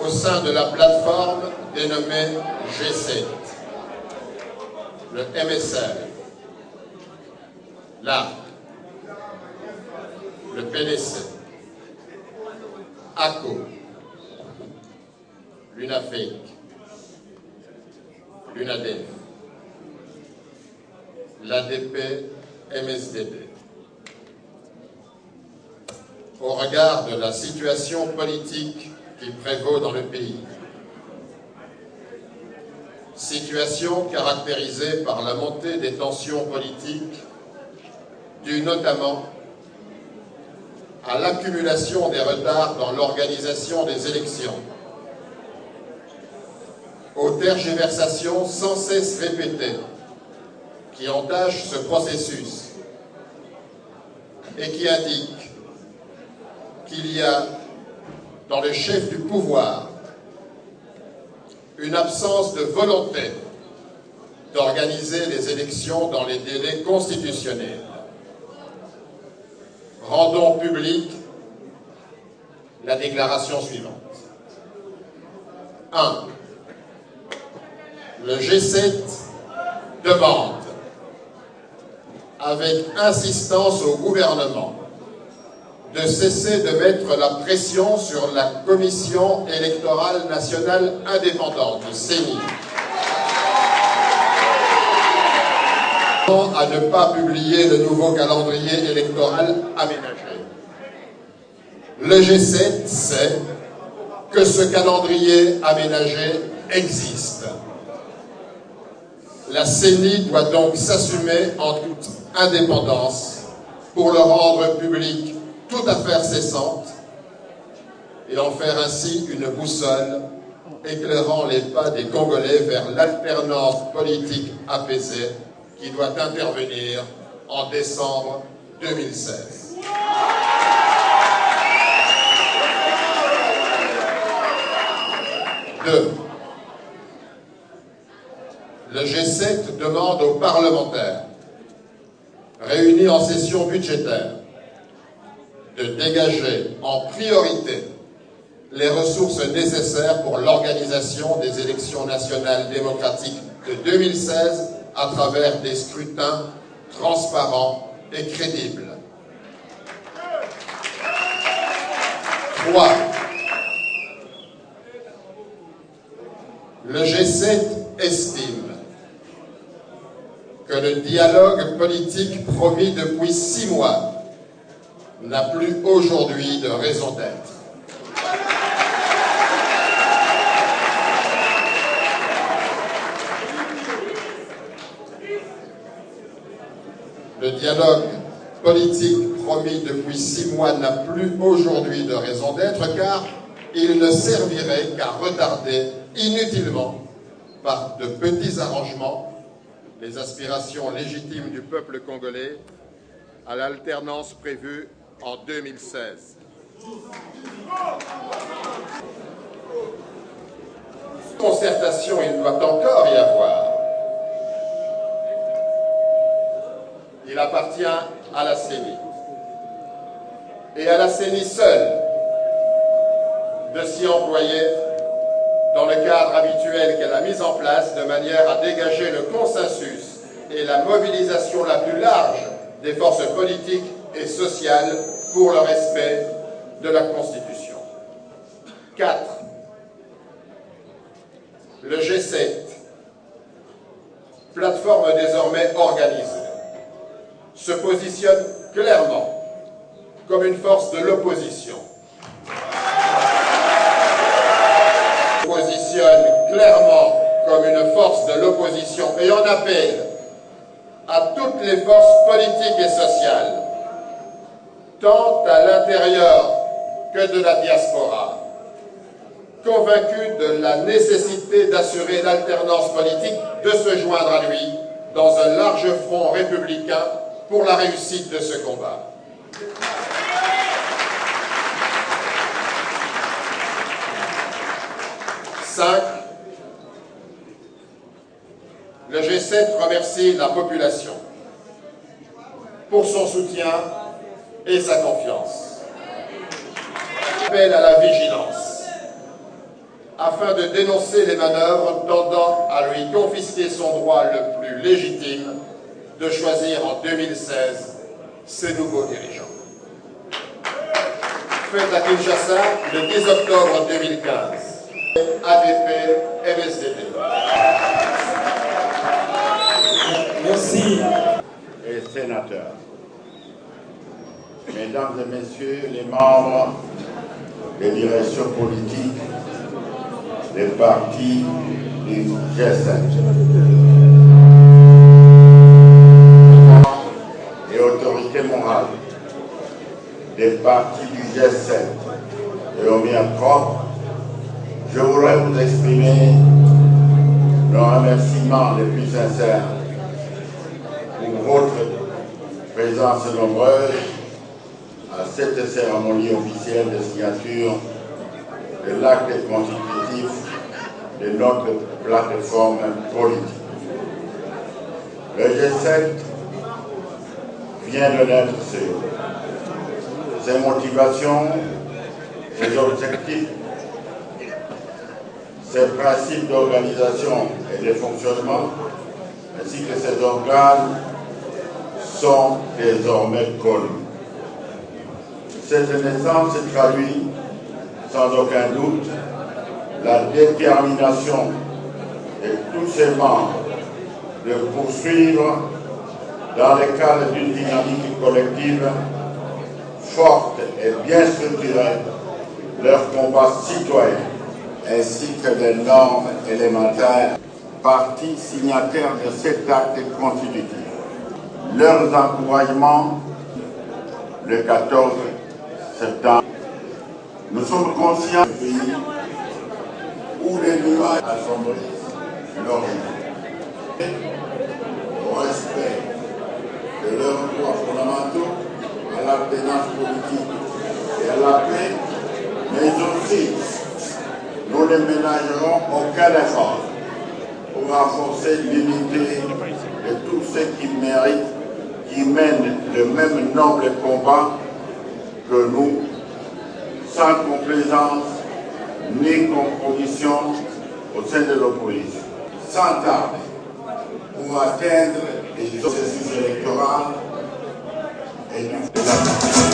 au sein de la plateforme dénommée G7, le MSL, l'ARC, le PDC, ACO, l'UNAFEC, l'UNADEF, l'ADP, MSDB. Au regard de la situation politique qui prévaut dans le pays, situation caractérisée par la montée des tensions politiques due notamment à l'accumulation des retards dans l'organisation des élections, aux tergiversations sans cesse répétées qui entachent ce processus et qui indiquent qu'il y a dans le chef du pouvoir une absence de volonté d'organiser les élections dans les délais constitutionnels. Rendons publique la déclaration suivante. 1. Le G7 demande avec insistance au gouvernement de cesser de mettre la pression sur la Commission électorale nationale indépendante, CENI, à ne pas publier le nouveau calendrier électoral aménagé. Le G7 sait que ce calendrier aménagé existe. La CENI doit donc s'assumer en toute indépendance pour le rendre public toute affaire cessante et en faire ainsi une boussole éclairant les pas des Congolais vers l'alternance politique apaisée qui doit intervenir en décembre 2016. Deux. Le G7 demande aux parlementaires réunis en session budgétaire de dégager en priorité les ressources nécessaires pour l'organisation des élections nationales démocratiques de 2016 à travers des scrutins transparents et crédibles. 3. Le G7 estime que le dialogue politique promis depuis 6 mois n'a plus aujourd'hui de raison d'être. Le dialogue politique promis depuis 6 mois n'a plus aujourd'hui de raison d'être car il ne servirait qu'à retarder inutilement par de petits arrangements les aspirations légitimes du peuple congolais à l'alternance prévue en 2016. Concertation, il doit encore y avoir. Il appartient à la CENI. Et à la CENI seule de s'y employer dans le cadre habituel qu'elle a mis en place de manière à dégager le consensus et la mobilisation la plus large des forces politiques et sociales pour le respect de la Constitution. 4. Le G7, plateforme désormais organisée, se positionne clairement comme une force de l'opposition. Clairement comme une force de l'opposition et on appelle à toutes les forces politiques et sociales, tant à l'intérieur que de la diaspora, convaincus de la nécessité d'assurer l'alternance politique, de se joindre à lui dans un large front républicain pour la réussite de ce combat. Le G7 remercie la population pour son soutien et sa confiance. Appel à la vigilance afin de dénoncer les manœuvres tendant à lui confisquer son droit le plus légitime de choisir en 2016 ses nouveaux dirigeants. Fait à Kinshasa le 10 octobre 2015. ADP MSDD. Merci. Et sénateurs, mesdames et messieurs les membres des directions politiques des partis du G7 et autorités morales des partis du G7 et au mien propre, je voudrais vous exprimer nos remerciements les plus sincères pour votre présence nombreuse à cette cérémonie officielle de signature de l'acte constitutif de notre plateforme politique. Le G7 vient de naître ses motivations, ses objectifs, ses principes d'organisation et de fonctionnement, ainsi que ses organes, sont désormais connus. Cette naissance traduit sans aucun doute la détermination de tous ses membres de poursuivre dans le cadre d'une dynamique collective forte et bien structurée leur combat citoyen ainsi que les normes élémentaires, parties signataires de cet acte constitutif. Leurs encouragements le 14 septembre. Nous sommes conscients du pays où les nuages assombrissent l'horizon. Au respect de leurs droits fondamentaux, à l'appartenance politique et à la paix, mais aussi nous ne ménagerons aucun effort pour renforcer l'unité de tous ceux qui méritent, qui mènent le même noble combat que nous, sans complaisance ni compromission au sein de l'opposition. Sans tarder, pour atteindre les processus électoraux et du